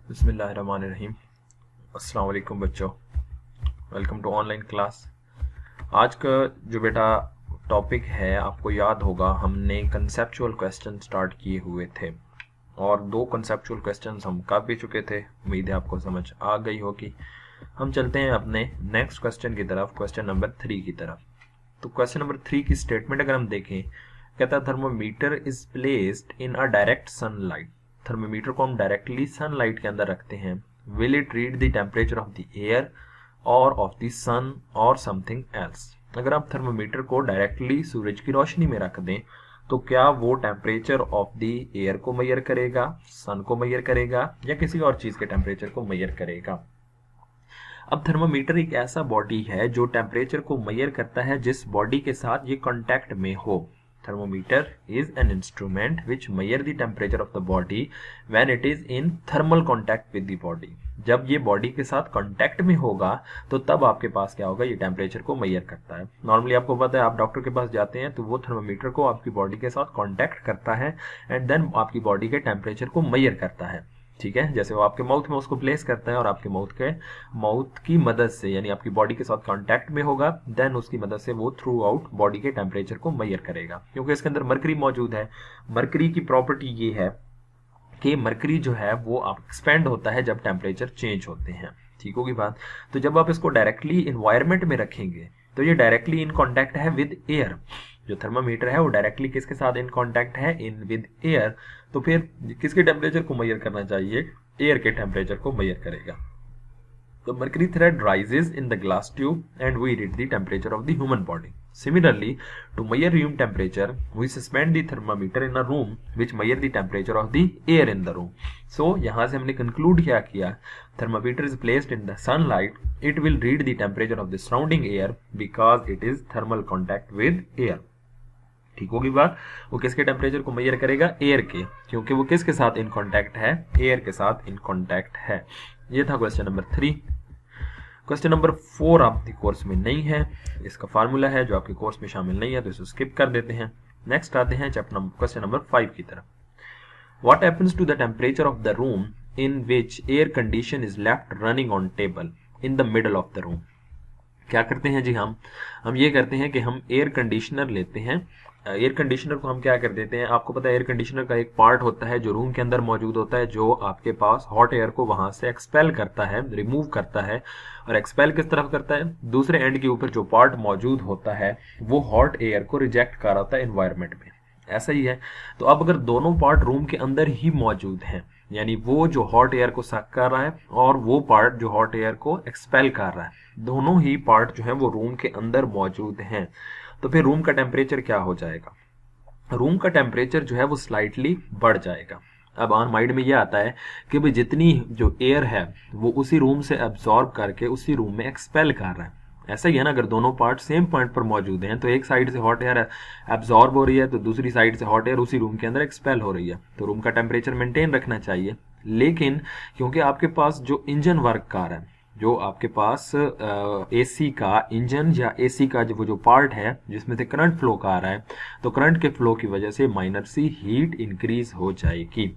बिस्मिल्लाहिर्रहमानिर्रहीम। अस्सलाम वालेकुम बच्चों, वेलकम टू ऑनलाइन क्लास। आज का जो बेटा टॉपिक है, आपको याद होगा हमने कंसेप्चुअल क्वेश्चन स्टार्ट किए हुए थे और दो कंसेप्चुअल क्वेश्चंस हम कर भी चुके थे। उम्मीद है आपको समझ आ गई होगी। हम चलते हैं अपने नेक्स्ट क्वेश्चन की तरफ, क्वेश्चन नंबर 3 की तरफ। तो क्वेश्चन नंबर 3 की स्टेटमेंट अगर हम देखें, कहता है thermometer is placed in a direct sunlight. Thermometer को हम डायरेक्टली सनलाइट के अंदर रखते हैं। Will it read the temperature of the air और ऑफ द सन और समथिंग एल्स। अगर आप थर्मोमीटर को डायरेक्टली सूरज की रोशनी में रख दें तो क्या वो टेम्परेचर ऑफ द एयर को मेजर करेगा, सन को मेजर करेगा या किसी और चीज के टेम्परेचर को मेजर करेगा। अब थर्मोमीटर एक ऐसा बॉडी है जो टेम्परेचर को मेजर करता है जिस बॉडी के साथ ये कांटेक्ट में हो। Thermometer is an instrument which measure the temperature of the body when it is in thermal contact with the body। जब ये बॉडी के साथ कांटेक्ट में होगा तो तब आपके पास क्या होगा, ये टेम्परेचर को मेजर करता है। नॉर्मली आपको पता है, आप डॉक्टर के पास जाते हैं तो वो थर्मोमीटर को आपकी बॉडी के साथ कांटेक्ट करता है एंड देन आपकी बॉडी के टेम्परेचर को मेजर करता है। ठीक है, जैसे वो आपके माउथ में उसको प्लेस करता है और आपके माउथ की मदद से, यानी आपकी बॉडी के साथ कांटेक्ट में होगा, देन उसकी मदद से वो थ्रू आउट बॉडी के टेम्परेचर को मेजर करेगा। क्योंकि इसके अंदर मरकरी मौजूद है। मरकरी की प्रॉपर्टी ये है कि मरकरी जो है वो एक्सपेंड होता है जब टेम्परेचर चेंज होते हैं। ठीक होगी बात। तो जब आप इसको डायरेक्टली इन्वायरमेंट में रखेंगे तो ये डायरेक्टली इन कॉन्टैक्ट है विद एयर। जो थर्मामीटर है वो डायरेक्टली किसके साथ इन कॉन्टैक्ट है, इन विद एयर। तो फिर किसके टेम्परेचर को मेजर करना चाहिए, एयर के टेम्परेचर को मेजर करेगा। The mercury thread rises in the glass tube and we read the temperature of the human body. Similarly, to measure room temperature, we suspend the thermometer in a room which measure the temperature of the air in the room. So, यहाँ से हमने conclude क्या किया, thermometer is placed in the sunlight, it will read the temperature of the surrounding air because it is thermal contact with air. ठीक होगी बात। वो किसके टेम्परेचर को मेजर करेगा, एयर के, क्योंकि वो किसके साथ इन कांटेक्ट है, एयर के साथ इन कांटेक्ट है। ये था क्वेश्चन नंबर 3। क्वेश्चन नंबर 4 आपके कोर्स में नहीं है, इसका फार्मूला है जो आपके कोर्स में शामिल नहीं है, तो इसे स्किप कर देते हैं। नेक्स्ट आते हैं क्वेश्चन नंबर 5 की तरफ। What happens to the temperature of the room in which air condition is left running on table in the middle of the room. क्या करते हैं जी, हम ये करते हैं कि हम एयर कंडीशनर लेते हैं। एयर कंडीशनर को हम क्या कर देते हैं, आपको पता है एयर कंडीशनर का एक पार्ट होता है जो रूम के अंदर मौजूद होता है, जो आपके पास हॉट एयर को वहां से एक्सपेल करता है, रिमूव करता है। और एक्सपेल किस तरफ करता है, दूसरे एंड के ऊपर जो पार्ट मौजूद होता है वो हॉट एयर को रिजेक्ट कर रहा है एनवायरमेंट में। ऐसा ही है। तो अब अगर दोनों पार्ट रूम के अंदर ही मौजूद हैं, यानी वो जो हॉट एयर को सक कर रहा है और वो पार्ट जो हॉट एयर को एक्सपेल कर रहा है, दोनों ही पार्ट जो है वो रूम के अंदर मौजूद हैं, तो फिर रूम का टेम्परेचर क्या हो जाएगा, रूम का टेम्परेचर जो है वो स्लाइटली बढ़ जाएगा। अब ऑन माइंड में ये आता है कि भाई जितनी जो एयर है वो उसी रूम से एब्जॉर्ब करके उसी रूम में एक्सपेल कर रहा है। ऐसा ही है ना, अगर दोनों पार्ट सेम पॉइंट पर मौजूद हैं तो एक साइड से हॉट एयर एब्जॉर्ब हो रही है तो दूसरी साइड से हॉट एयर उसी रूम के अंदर एक्सपेल हो रही है, तो रूम का टेम्परेचर मेंटेन रखना चाहिए। लेकिन क्योंकि आपके पास जो इंजन वर्क कर रहा है, जो आपके पास एसी का इंजन या एसी का जो पार्ट है जिसमें से करंट फ्लो कर रहा है, तो करंट के फ्लो की वजह से माइनर सी हीट इंक्रीज हो जाएगी।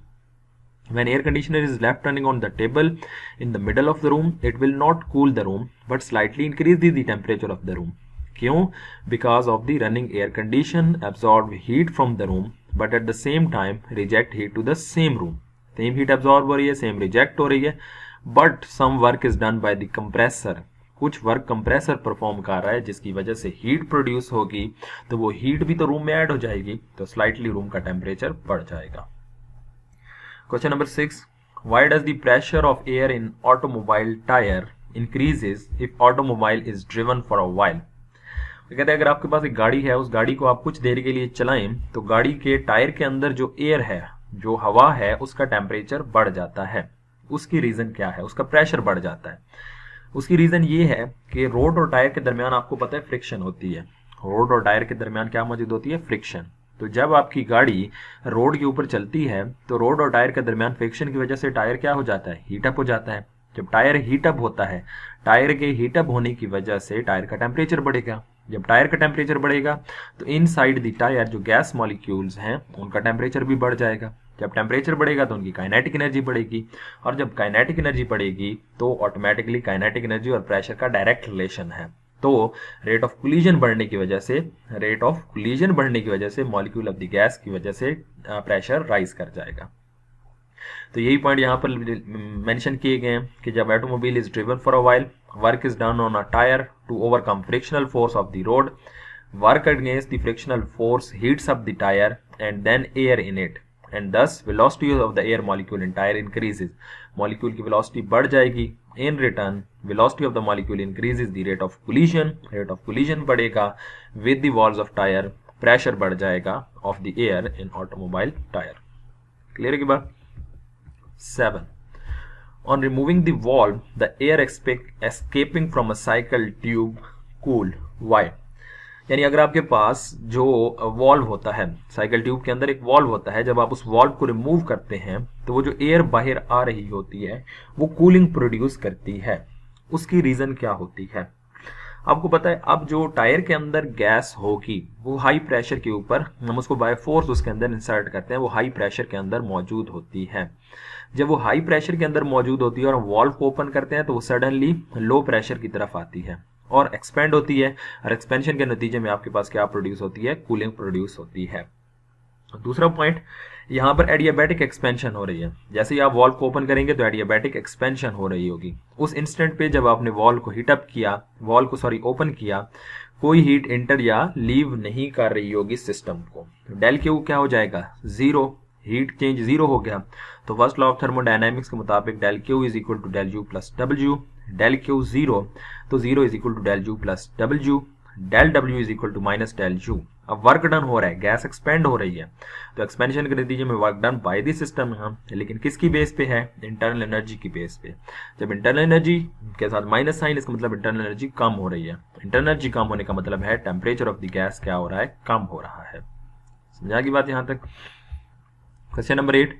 When air conditioner is left running on the table in the middle of the room, it will not cool the room but slightly increase the temperature of the room. क्यों? Because of the running air condition absorb heat from the room but at the same time reject heat to the same room. Same heat absorb हो रही है, same reject हो रही है, but some work is done by the compressor. कुछ work compressor perform कर रहा है जिसकी वजह से हीट प्रोड्यूस होगी, तो वो हीट भी तो रूम में ऐड हो जाएगी, तो स्लाइटली रूम का टेम्परेचर बढ़ जाएगा। Question number 6. Why does the pressure of air in automobile tire increases if automobile is driven for a while? तो कहते हैं अगर आपके पास एक गाड़ी है, उस गाड़ी को आप कुछ देर के लिए चलाएं तो गाड़ी के टायर के अंदर जो एयर है, जो हवा है, उसका टेम्परेचर बढ़ जाता है। उसकी रीजन क्या है, उसका प्रेशर बढ़ जाता है। उसकी रीजन ये है कि रोड और टायर के दरमियान आपको पता है फ्रिक्शन होती है। रोड और टायर के दरमियान क्या मौजूद होती है, फ्रिक्शन। तो जब आपकी गाड़ी रोड के ऊपर चलती है तो रोड और टायर के दरमियान फ्रिक्शन की वजह से टायर क्या हो जाता है, हीटअप हो जाता है। जब टायर हीटअप होता है, टायर के हीटअप होने की वजह से टायर का टेम्परेचर बढ़ेगा। जब टायर का टेम्परेचर बढ़ेगा तो इनसाइड द टायर जो गैस मॉलिक्यूल्स हैं उनका टेम्परेचर भी बढ़ जाएगा। जब टेम्परेचर बढ़ेगा तो उनकी काइनेटिक एनर्जी बढ़ेगी, और जब काइनेटिक एनर्जी बढ़ेगी तो ऑटोमेटिकली काइनेटिक एनर्जी और प्रेशर का डायरेक्ट रिलेशन है। तो रेट ऑफ कोलिजन बढ़ने की वजह से मॉलिक्यूल ऑफ द गैस की वजह से प्रेशर राइज कर जाएगा। तो यही पॉइंट यहाँ पर मेंशन किए गए हैं कि जब automobile is driven for a while, work is done on a tyre to overcome frictional force of the road, work against the frictional force heats up the tyre and then air in it, and thus velocity of the air molecule in tyre increases. Molecule की velocity बढ़ जाएगी, in return velocity of the molecule increases the rate of collision बढ़ेगा with the walls of tyre, pressure बढ़ जाएगा of the air in automobile tyre. Clear है की बात? 7. On removing the valve, the air escaping from a cycle tube cooled. Why? यानी अगर आपके पास जो वॉल्व होता है, साइकिल ट्यूब के अंदर एक वॉल्व होता है, जब आप उस वॉल्व को रिमूव करते हैं तो वो जो एयर बाहर आ रही होती है वो कूलिंग प्रोड्यूस करती है। उसकी रीजन क्या होती है आपको पता है? अब जो टायर के अंदर गैस होगी वो हाई प्रेशर के ऊपर, हम उसको बाय फोर्स उसके अंदर इंसर्ट करते हैं, वो हाई प्रेशर के अंदर मौजूद होती है। जब वो हाई प्रेशर के अंदर मौजूद होती है और हम वॉल्व को ओपन करते हैं तो वो सडनली लो प्रेशर की तरफ आती है और एक्सपेंड होती है, और एक्सपेंशन के नतीजे में आपके पास क्या प्रोड्यूस होती है? कूलिंग प्रोड्यूस होती है। दूसरा पॉइंट, यहाँ पर एडियाबैटिक एक्सपेंशन हो रही है। जैसे ही आप वॉल्व को ओपन करेंगे तो एडियाबैटिक एक्सपेंशन हो रही होगी। उस इंस्टेंट पे जब आपने वॉल्व को ओपन किया, कोई हीट इंटर या लीव नहीं कर रही होगी सिस्टम को। डेल क्यू क्या हो जाएगा? जीरो, हीट चेंज जीरो हो गया। तो फर्स्ट लॉ ऑफ थर्मोडायनामिक्स के मुताबिक del Q is equal to del U plus W. Del Q zero, तो zero is equal to del U plus W, del W is equal to minus del U. अब work done हो रहा है, gas expand हो रही है, तो expansion के नतीजे में work done by the system है, लेकिन किसकी बेस पे है? इंटरनल एनर्जी की बेस पे। जब इंटरनल एनर्जी के साथ माइनस साइन, इसका मतलब इंटरनल एनर्जी कम हो रही है। इंटरनल एनर्जी कम होने का मतलब है टेम्परेचर ऑफ द गैस क्या हो रहा है? कम हो रहा है। समझा की बात यहां तक? Question number 8,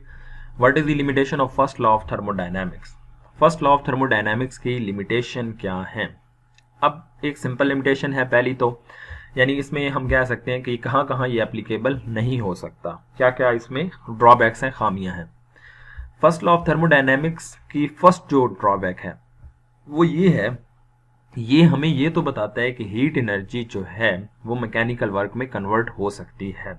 what is the limitation of first law of thermodynamics? First law of thermodynamics की लिमिटेशन क्या है? अब एक सिंपल लिमिटेशन है पहली तो, यानी इसमें हम कह सकते हैं कि कहाँ कहाँ ये एप्लीकेबल नहीं हो सकता, क्या क्या इसमें ड्रॉबैक्स हैं, खामियां हैं। फर्स्ट लॉ ऑफ थर्मोडायनेमिक्स की फर्स्ट जो ड्रॉबैक है वो ये है, ये हमें ये तो बताता है कि हीट एनर्जी जो है वो मैकेनिकल वर्क में कन्वर्ट हो सकती है।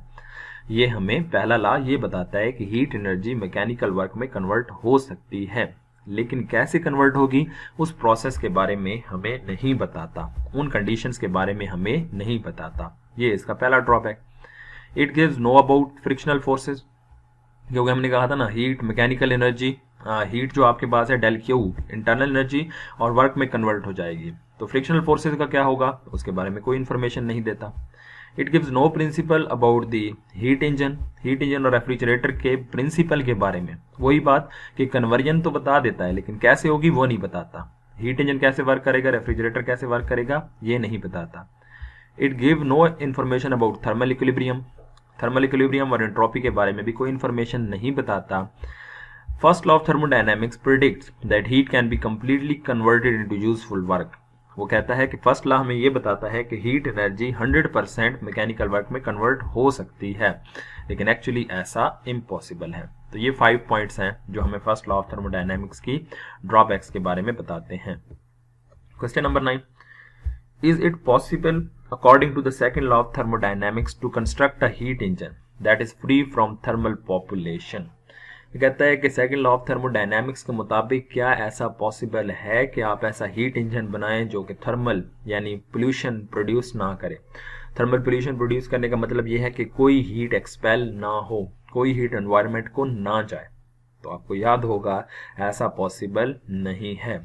ये हमें पहला लॉ ये बताता है कि हीट एनर्जी मैकेनिकल वर्क में कन्वर्ट हो सकती है, लेकिन कैसे कन्वर्ट होगी उस प्रोसेस के बारे में हमें नहीं बताता, उन कंडीशंस के बारे में हमें नहीं बताता। ये इसका पहला drawback. It gives know about frictional forces, क्योंकि हमने कहा था ना हीट मैकेनिकल एनर्जी, हीट जो आपके पास है डेल क्यू इंटरनल एनर्जी और वर्क में कन्वर्ट हो जाएगी, तो फ्रिक्शनल फोर्सेस का क्या होगा उसके बारे में कोई इंफॉर्मेशन नहीं देता। It gives no principle about the heat engine और रेफ्रिजरेटर के प्रिंसिपल के बारे में, वही बात कि कन्वर्जन तो बता देता है लेकिन कैसे होगी वो नहीं बताता। हीट इंजन कैसे वर्क करेगा, रेफ्रिजरेटर कैसे वर्क करेगा, ये नहीं बताता। It give no information about thermal equilibrium और एंट्रोपी के बारे में भी कोई इन्फॉर्मेशन नहीं बताता। First law of thermodynamics predicts that heat can be completely converted into useful work. वो कहता है कि फर्स्ट लॉ हमें ये बताता है कि हीट एनर्जी 100% मैकेनिकल वर्क में कन्वर्ट हो सकती है, लेकिन एक्चुअली ऐसा इम्पॉसिबल है। तो ये 5 पॉइंट्स हैं जो हमें फर्स्ट लॉ ऑफ थर्मोडायनेमिक्स की ड्रॉबैक्स के बारे में बताते हैं। Question number 9, is it possible according to the second law of thermodynamics to construct a heat engine that is free from thermal population? कहता है कि सेकंड लॉ ऑफ थर्मोडायनेमिक्स के मुताबिक क्या ऐसा पॉसिबल है कि आप ऐसा हीट इंजन बनाएं जो कि थर्मल यानी पोल्यूशन प्रोड्यूस ना करे। थर्मल पोल्यूशन प्रोड्यूस करने का मतलब यह है कि कोई हीट एक्सपेल ना हो, कोई हीट एनवायरनमेंट को ना जाए। तो आपको याद होगा ऐसा पॉसिबल नहीं है।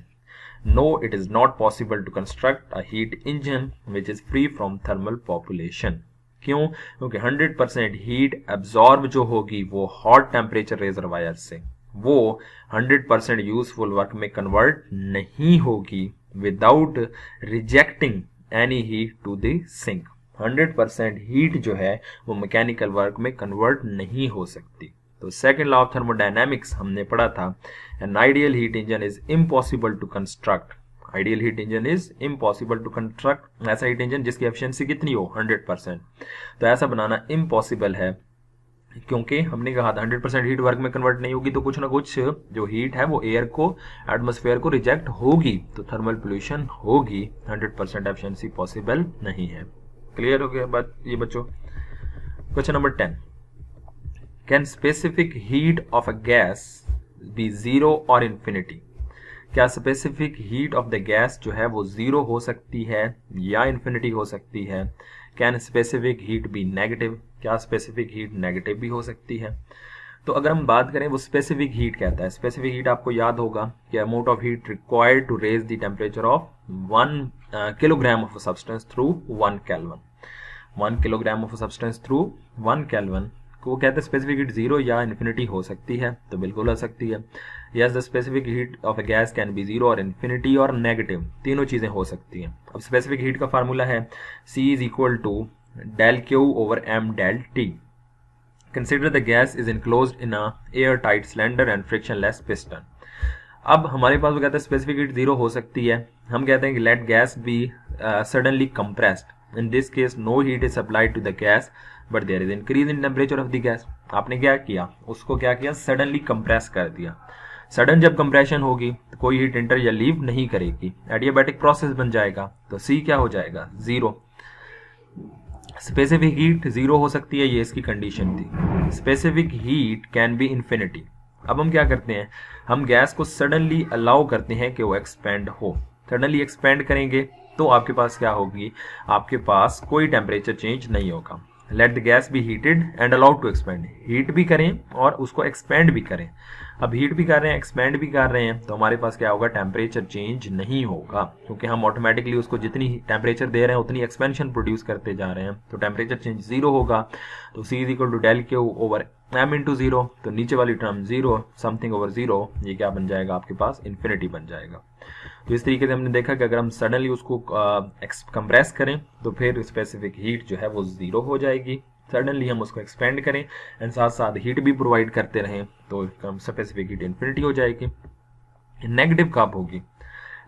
No, it is not possible to construct a heat engine which is free from thermal population. क्यों? क्योंकि 100% हीट एब्जॉर्ब जो होगी वो हॉट टेम्परेचर रिजर्वायर से, वो 100% यूजफुल वर्क में कन्वर्ट नहीं होगी without rejecting any heat to the sink. 100% heat जो है वो मैकेनिकल वर्क में कन्वर्ट नहीं हो सकती। तो सेकेंड लॉ ऑफ थर्मोडायनेमिक्स हमने पढ़ा था, an ideal heat engine is impossible to construct. Ideal heat engine is impossible to construct, ऐसा हीट इंजन जिसकी एफिशिएंसी कितनी हो 100%। तो ऐसा बनाना इम्पॉसिबल है क्योंकि हमने कहा था 100% हीट वर्क में कन्वर्ट नहीं होगी, तो कुछ ना कुछ जो हीट है वो एयर को, एटमॉस्फेयर को रिजेक्ट होगी, तो थर्मल पोल्यूशन होगी। 100% एफिशिएंसी पॉसिबल नहीं है। क्लियर हो गया बात ये बच्चों? Question number 10, can specific heat of a gas be zero और इन्फिनिटी? क्या specific heat of the gas जो है वो जीरो हो सकती है या इन्फिनिटी हो सकती है? Can specific heat be negative? क्या स्पेसिफिक हीट नेगेटिव भी हो सकती है? तो अगर हम बात करें, वो स्पेसिफिक हीट कहता है, स्पेसिफिक हीट आपको याद होगा कि amount of heat required to raise the temperature of 1 kilogram of substance through 1 kelvin. 1 kilogram of substance through 1 kelvin को वो कहते हैं स्पेसिफिक हीट जीरो या इन्फिनिटी हो सकती है, तो बिल्कुल हो सकती है। Yes, the specific heat of a gas can be zero और इन्फिनिटी और नेगेटिव, तीनों चीजें हो सकती हैं। अब स्पेसिफिक हीट का फार्मूला है C is equal to del Q over M del T. Consider the gas is enclosed in a air tight cylinder and frictionless piston. अब हमारे पास वो कहते हैं स्पेसिफिक हीट जीरो हो सकती है। हम कहते हैं कि let gas be suddenly compressed, in this case no heat is supplied to the gas but there is increase in temperature of the gas. आपने क्या किया, उसको क्या किया, सडनली कंप्रेस कर दिया। सडन जब कंप्रेशन होगी तो कोई हीट एंटर या लीव नहीं करेगी, एडियाबैटिक प्रोसेस बन जाएगा, तो सी क्या हो जाएगा, जीरो। स्पेसिफिक हीट जीरो हो सकती है, ये इसकी कंडीशन थी। Specific heat can B infinity. अब हम क्या करते हैं, हम गैस को सडनली अलाउ करते हैं कि वो एक्सपेंड हो। सडनली एक्सपेंड करेंगे तो आपके पास क्या होगी, आपके पास कोई टेम्परेचर चेंज नहीं होगा। Let the gas be heated and allowed to expand, heat भी करें और उसको एक्सपेंड भी करें। अब हीट भी कर रहे हैं, एक्सपेंड भी कर रहे हैं, तो हमारे पास क्या होगा, टेम्परेचर चेंज नहीं होगा, क्योंकि हम ऑटोमेटिकली उसको जितनी टेम्परेचर दे रहे हैं उतनी एक्सपेंशन प्रोड्यूस करते जा रहे हैं, तो टेम्परेचर चेंज जीरो होगा। तो C is equal to del Q over M into zero, तो नीचे वाली term zero, something over zero, ये क्या बन जाएगा आपके पास, इन्फिनिटी बन जाएगा। तो इस तरीके से हमने देखा कि अगर हम सडनली उसको कंप्रेस करें तो फिर स्पेसिफिक हीट जो है वो जीरो हो जाएगी। सडनली हम उसको एक्सपेंड करें एंड साथ साथ हीट भी प्रोवाइड करते रहें तो स्पेसिफिक हीट इन्फिनिटी हो जाएगी। नेगेटिव कब होगी,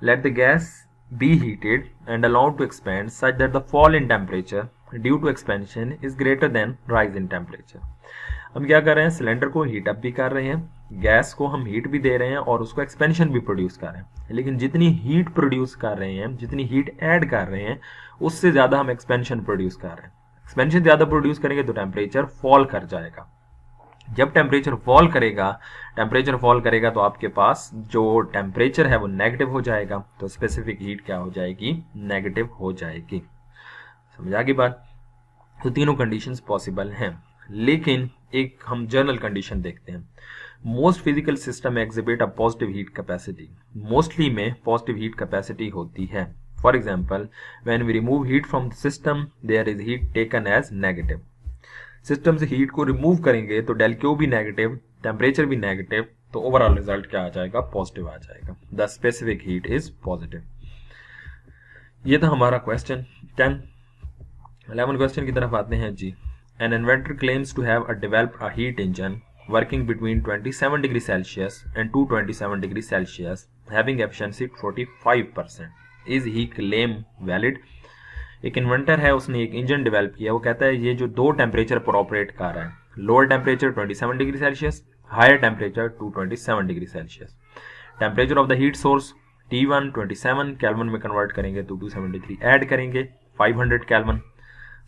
let the gas be heated and allowed to expand such that the fall in temperature due to expansion is greater than rise in temperature. हम क्या कर रहे हैं, सिलेंडर को हीट अप भी कर रहे हैं, गैस को हम हीट भी दे रहे हैं और उसको एक्सपेंशन भी प्रोड्यूस कर रहे हैं, लेकिन जितनी हीट प्रोड्यूस कर रहे हैं, जितनी हीट ऐड कर रहे हैं, उससे ज्यादा हम एक्सपेंशन प्रोड्यूस कर रहे हैं। एक्सपेंशन ज्यादा प्रोड्यूस करेंगे तो टेम्परेचर फॉल कर जाएगा। जब टेम्परेचर फॉल करेगा तो आपके पास जो टेम्परेचर है वो नेगेटिव हो जाएगा, तो स्पेसिफिक हीट क्या हो जाएगी, नेगेटिव हो जाएगी। समझ आ गई बात? तो तीनों कंडीशंस पॉसिबल हैं, लेकिन एक हम जनरल कंडीशन देखते हैं। Most physical system exhibit a positive heat capacity, mostly में पॉजिटिव हीट कैपेसिटी होती है। For example, when we remove heat from the system there is heat taken as negative. System से हीट को remove करेंगे तो del Q भी negative, temperature भी negative, तो ओवरऑल रिजल्ट क्या आ जाएगा, पॉजिटिव आ जाएगा। The specific heat is positive. ये था हमारा क्वेश्चन 10। 11 क्वेश्चन की तरफ आते हैं जी। An inventor claims to have developed a heat engine working between 27 degree Celsius and 227 degree Celsius, having efficiency 45%. Is he claim valid? एक इन्वेंटर है, उसने एक इंजन डेवलप किया, वो कहता है ये जो दो टेम्परेचर पर ऑपरेट कर रहा है, lower temperature 27 degree Celsius, higher temperature 227 degree Celsius. Temperature of the heat source T1 27 kelvin में कन्वर्ट करेंगे तो 273 ऐड करेंगे 500 केल्विन।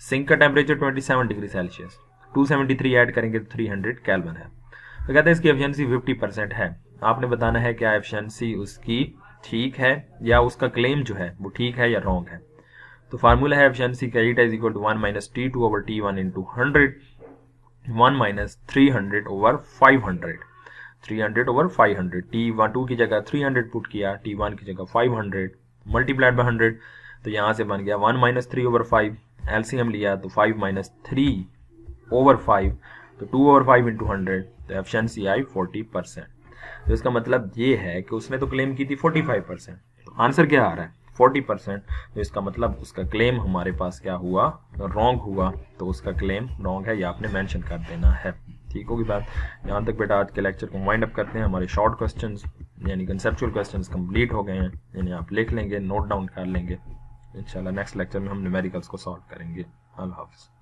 सिंक का टेम्परेचर 27 डिग्री सेल्सियस, 273 ऐड करेंगे तो 300 केल्विन है। तो कहते हैं इसकी एफिशिएंसी 50% है। आपने बताना है क्या एफिशिएंसी उसकी ठीक है या उसका क्लेम जो है वो ठीक है या रॉन्ग है। तो फार्मूला है एफिशिएंसी का, eta is equal to 1 minus T2 over T1 into 100, 1 minus 300 over 500, 300 over 500। T2 की जगह 300 पुट किया, T1 की जगह 500 मल्टीप्लाइड बाय 100, तो यहाँ से बन गया 1 माइनस 3 ओवर 5, एलसीएम लिया तो 5 माइनस 3 ओवर 5, तो 2 ओवर 5 इंटू 100, तो एफिशिएंसी आई 40%। तो इसका मतलब ये है कि उसने तो क्लेम की थी 45%, तो आंसर क्या आ रहा है 40%। तो इसका मतलब उसका क्लेम हमारे पास क्या हुआ, रॉन्ग हुआ, तो उसका क्लेम रॉन्ग है, ये आपने मेंशन कर देना है। ठीक होगी बात? यहाँ तक बेटा आज के लेक्चर को वाइंड अप करते हैं। हमारे शॉर्ट क्वेश्चंस यानी कंसेप्चुअल क्वेश्चंस कंप्लीट हो गए हैं, यानी आप लिख लेंगे, नोट डाउन कर लेंगे। इंशाल्लाह नेक्स्ट लेक्चर में हम न्यूमेरिकल्स को सॉल्व करेंगे। अल्लाह हाफ़िज़।